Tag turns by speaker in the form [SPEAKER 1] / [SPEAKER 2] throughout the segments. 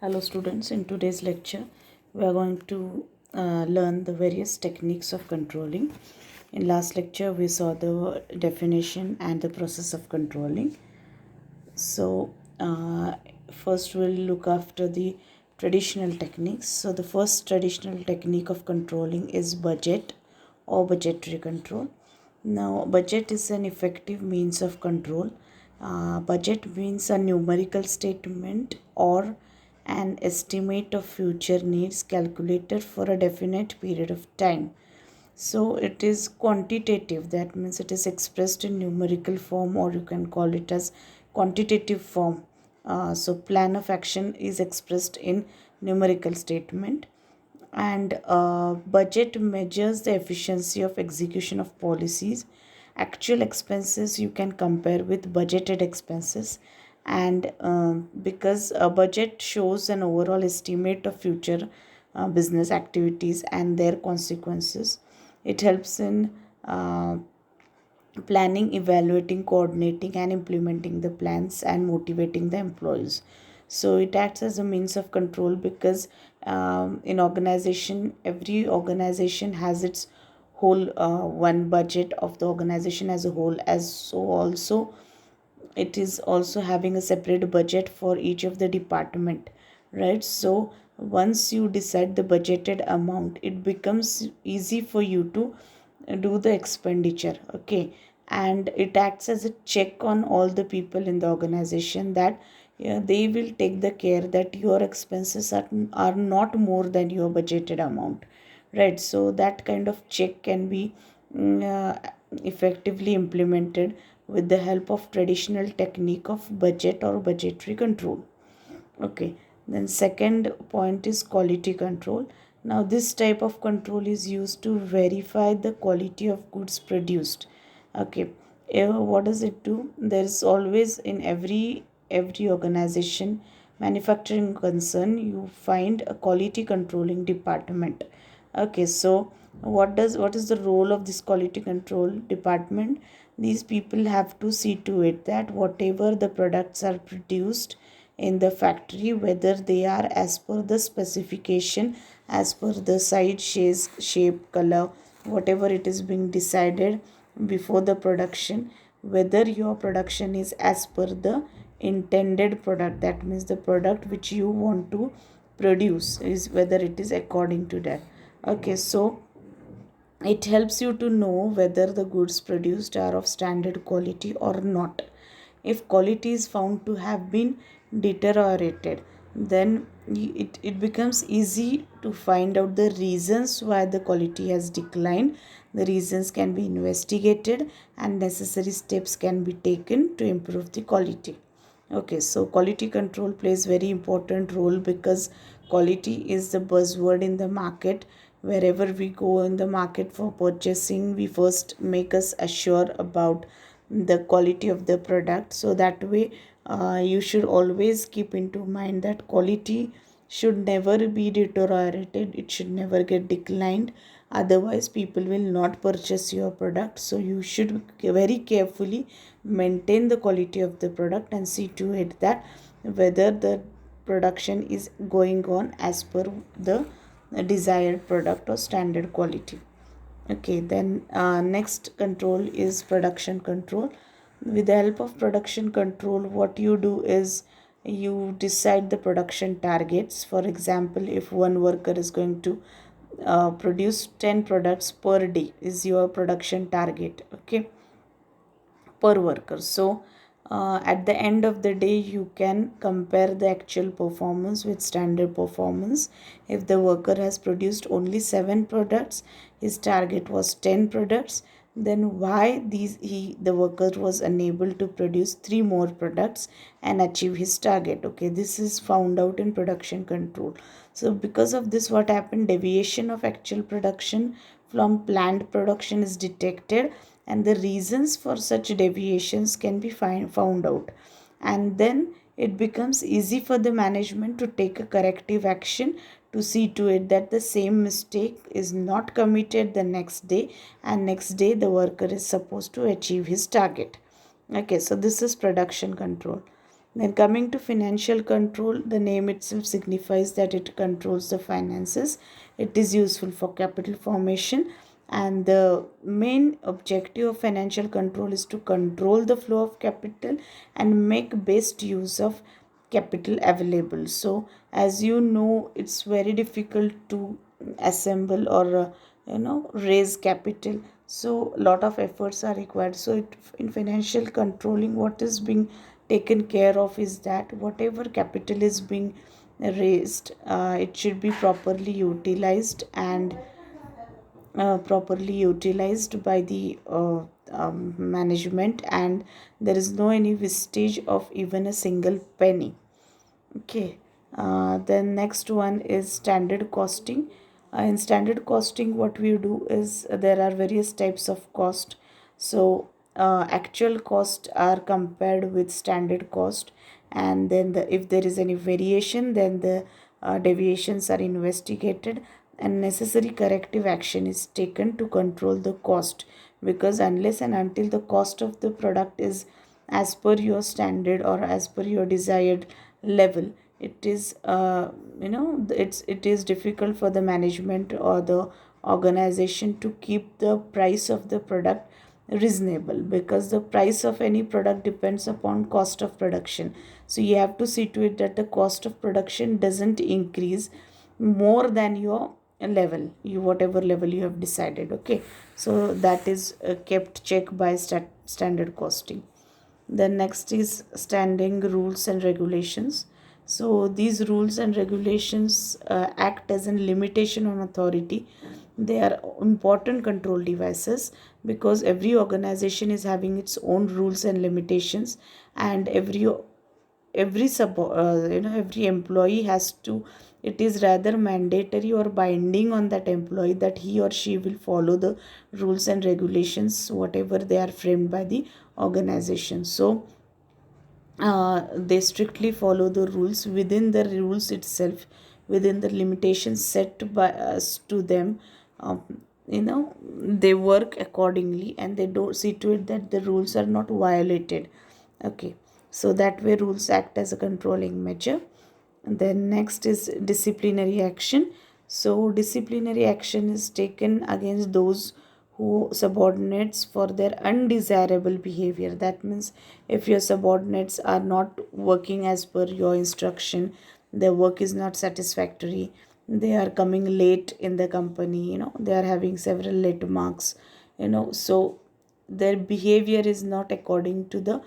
[SPEAKER 1] Hello students, in today's lecture we are going to learn the various techniques of controlling. In last lecture we saw the definition and the process of controlling. So first we'll look after the traditional techniques. So the first traditional technique of controlling is budget or budgetary control. Now budget is an effective means of control. Budget means a numerical statement or an estimate of future needs calculated for a definite period of time. So it is quantitative, that means it is expressed in numerical form, or you can call it as quantitative form. So plan of action is expressed in numerical statement, and budget measures the efficiency of execution of policies. Actual expenses you can compare with budgeted expenses, and because a budget shows an overall estimate of future business activities and their consequences. It helps in planning, evaluating, coordinating, and implementing the plans and motivating the employees. So it acts as a means of control because in organization, every organization has its whole one budget of the organization as a whole, as so also it is also having a separate budget for each of the department, right? So once you decide the budgeted amount, it becomes easy for you to do the expenditure. Okay, and it acts as a check on all the people in the organization, that they will take the care that your expenses are not more than your budgeted amount, right? So that kind of check can be effectively implemented with the help of traditional technique of budget or budgetary control. Okay, then second point is quality control. Now this type of control is used to verify the quality of goods produced. Okay, what does it do? There is always in every organization, manufacturing concern, you find a quality controlling department. Okay, so what is the role of this quality control department? These people have to see to it that whatever the products are produced in the factory, whether they are as per the specification, as per the size, shape, color, whatever it is being decided before the production, whether your production is as per the intended product, that means the product which you want to produce is whether it is according to that. Okay, so it helps you to know whether the goods produced are of standard quality or not. If quality is found to have been deteriorated, then it becomes easy to find out the reasons why the quality has declined. The reasons can be investigated and necessary steps can be taken to improve the quality. Okay, so quality control plays very important role because quality is the buzzword in the market. Wherever we go in the market for purchasing, we first make us assure about the quality of the product. So that way, you should always keep into mind that quality should never be deteriorated. It should never get declined. Otherwise, people will not purchase your product. So you should very carefully maintain the quality of the product and see to it that whether the production is going on as per the desired product or standard quality. Okay, then next control is production control. With the help of production control, what you do is you decide the production targets. For example, if one worker is going to produce 10 products per day is your production target. Okay, per worker. So at the end of the day, you can compare the actual performance with standard performance. If the worker has produced only 7 products, his target was 10 products, then why the worker was unable to produce 3 more products and achieve his target? Okay, this is found out in production control. So because of this, what happened? Deviation of actual production from planned production is detected, and the reasons for such deviations can be found out, and then it becomes easy for the management to take a corrective action to see to it that the same mistake is not committed the next day, and next day the worker is supposed to achieve his target. Okay, so this is production control. Then coming to financial control, the name itself signifies that it controls the finances. It is useful for capital formation, and the main objective of financial control is to control the flow of capital and make best use of capital available. So as you know, it's very difficult to assemble or raise capital, so a lot of efforts are required. So in financial controlling, what is being taken care of is that whatever capital is being raised, it should be properly utilized by the management, and there is no any wastage of even a single penny. Okay. Then next one is standard costing. In standard costing, what we do is there are various types of cost. So actual cost are compared with standard cost, and then if there is any variation, then the deviations are investigated, and necessary corrective action is taken to control the cost, because unless and until the cost of the product is as per your standard or as per your desired level, it is it is difficult for the management or the organization to keep the price of the product reasonable, because the price of any product depends upon cost of production. So you have to see to it that the cost of production doesn't increase more than your level, you whatever level you have decided. Okay, so that is kept check by standard costing. Then next is standing rules and regulations. So these rules and regulations act as a limitation on authority. They are important control devices, because every organization is having its own rules and limitations, and every employee has to, it is rather mandatory or binding on that employee that he or she will follow the rules and regulations whatever they are framed by the organization. So they strictly follow the rules. Within the rules itself, within the limitations set by us to them, um, they work accordingly, and they don't see to it that the rules are not violated. Okay, so that way rules act as a controlling measure. And then next is disciplinary action. So disciplinary action is taken against those who subordinates for their undesirable behavior. That means if your subordinates are not working as per your instruction, their work is not satisfactory, they are coming late in the company, they are having several late marks, so their behavior is not according to the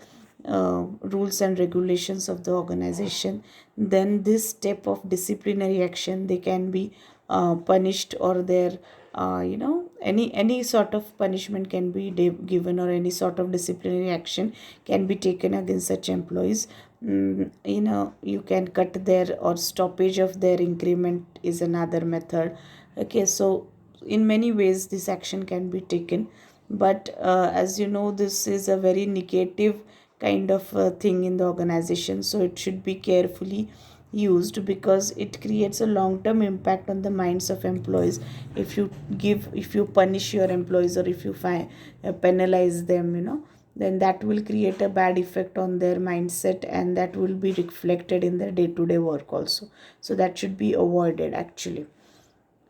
[SPEAKER 1] rules and regulations of the organization, then this step of disciplinary action, they can be punished, or their any sort of punishment can be given, or any sort of disciplinary action can be taken against such employees. You can cut their, or stoppage of their increment is another method. Okay, so in many ways this action can be taken, but as you know, this is a very negative kind of thing in the organization, so it should be carefully used, because it creates a long term impact on the minds of employees. If you punish your employees, or if you penalize them, then that will create a bad effect on their mindset, and that will be reflected in their day to day work also. So that should be avoided actually.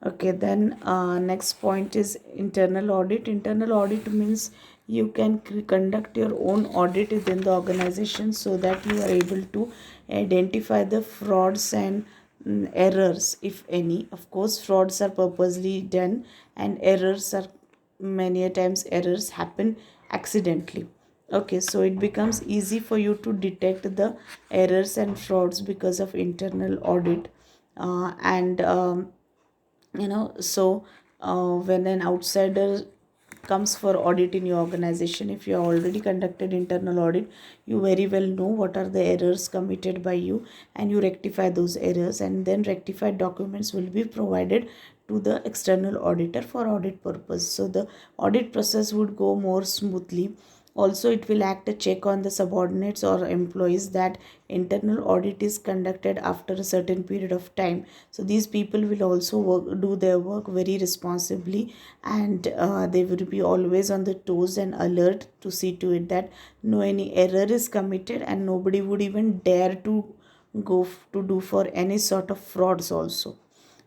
[SPEAKER 1] Okay, then next point is internal audit. Internal audit means you can conduct your own audit within the organization, so that you are able to identify the frauds and errors, if any. Of course, frauds are purposely done, and errors are, many a times errors happen accidentally. Okay, so it becomes easy for you to detect the errors and frauds because of internal audit. And so when an outsider comes for audit in your organization, if you have already conducted internal audit, you very well know what are the errors committed by you, and you rectify those errors, and then rectified documents will be provided to the external auditor for audit purpose. So the audit process would go more smoothly, Also, it will act a check on the subordinates or employees that internal audit is conducted after a certain period of time. So these people will also do their work very responsibly, and they will be always on the toes and alert to see to it that no any error is committed, and nobody would even dare to to do for any sort of frauds also,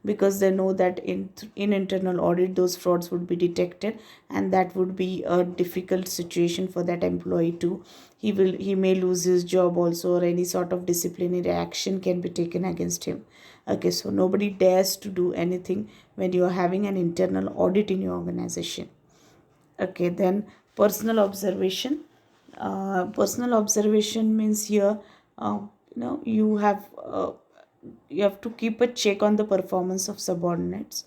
[SPEAKER 1] because they know that in internal audit those frauds would be detected, and that would be a difficult situation for that employee too. He may lose his job also, or any sort of disciplinary action can be taken against him. Okay, so nobody dares to do anything when you are having an internal audit in your organization. Okay, then personal observation. Personal observation means here, you have to keep a check on the performance of subordinates,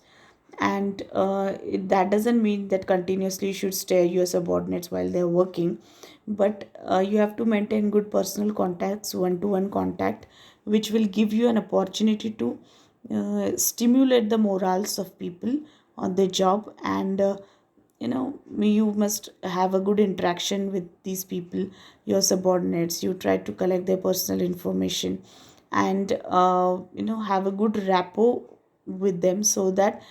[SPEAKER 1] and that doesn't mean that continuously you should stare your subordinates while they're working, but you have to maintain good personal contacts, one-to-one contact, which will give you an opportunity to stimulate the morals of people on the job, and you must have a good interaction with these people, your subordinates. You try to collect their personal information, and have a good rapport with them, so that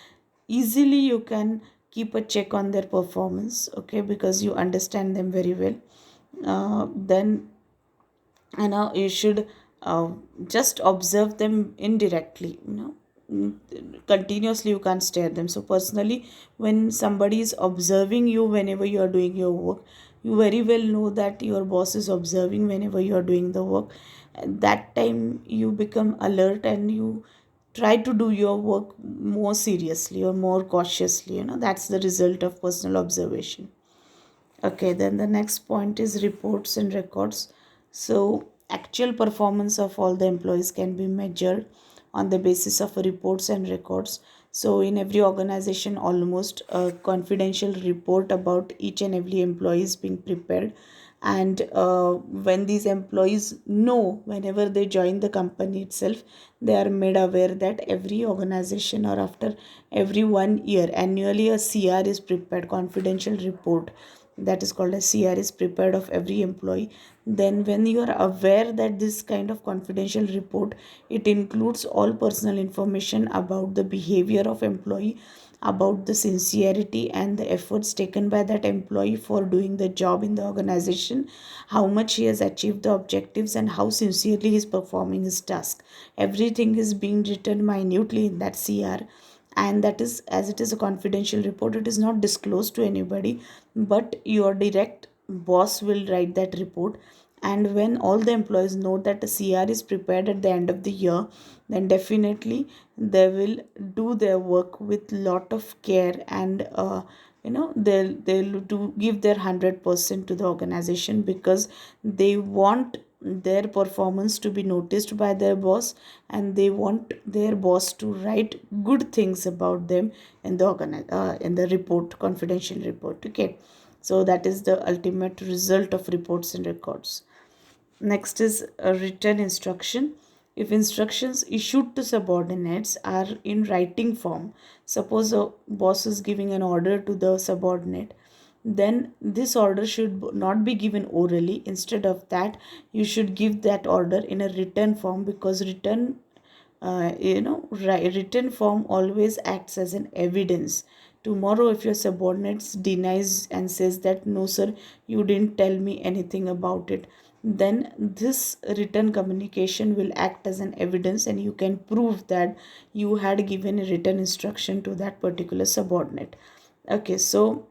[SPEAKER 1] easily you can keep a check on their performance, okay, because you understand them very well. Then you should just observe them indirectly. Continuously you can't stare them. So personally, when somebody is observing you whenever you are doing your work, you very well know that your boss is observing whenever you are doing the work. At that time you become alert, and you try to do your work more seriously or more cautiously. That's the result of personal observation. Okay, then the next point is reports and records. So, actual performance of all the employees can be measured on the basis of reports and records. So, in every organization, almost a confidential report about each and every employee is being prepared. And when these employees know, whenever they join the company itself, they are made aware that every organization, or after every 1 year, annually a CR is prepared, confidential report, that is called a CR, is prepared of every employee. Then when you are aware that this kind of confidential report, it includes all personal information about the behavior of employee, about the sincerity and the efforts taken by that employee for doing the job in the organization, how much he has achieved the objectives, and how sincerely he is performing his task. Everything is being written minutely in that CR, and that is, as it is a confidential report, it is not disclosed to anybody, but your direct boss will write that report. And when all the employees know that a CR is prepared at the end of the year, then definitely they will do their work with lot of care, and they'll do give their 100% to the organization, because they want their performance to be noticed by their boss, and they want their boss to write good things about them in the in the report, confidential report. Okay, so that is the ultimate result of reports and records. Next is a written instruction. If instructions issued to subordinates are in writing form, suppose a boss is giving an order to the subordinate, then this order should not be given orally. Instead of that, you should give that order in a written form, because written form always acts as an evidence. Tomorrow, if your subordinates denies and says that no sir, you didn't tell me anything about it, then this written communication will act as an evidence, and you can prove that you had given a written instruction to that particular subordinate. Okay, so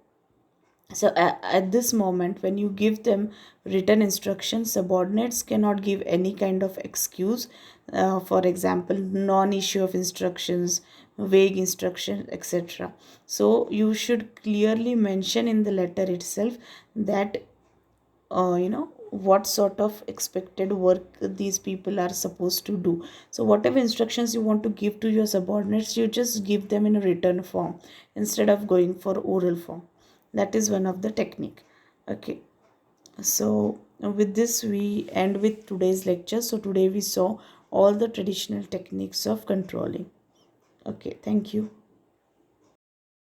[SPEAKER 1] at this moment, when you give them written instructions, subordinates cannot give any kind of excuse. For example, non-issue of instructions, vague instructions, etc. So you should clearly mention in the letter itself that what sort of expected work these people are supposed to do. So whatever instructions you want to give to your subordinates, you just give them in a written form instead of going for oral form. That is one of the technique. Okay, so with this we end with today's lecture. So today we saw all the traditional techniques of controlling. Okay, thank you.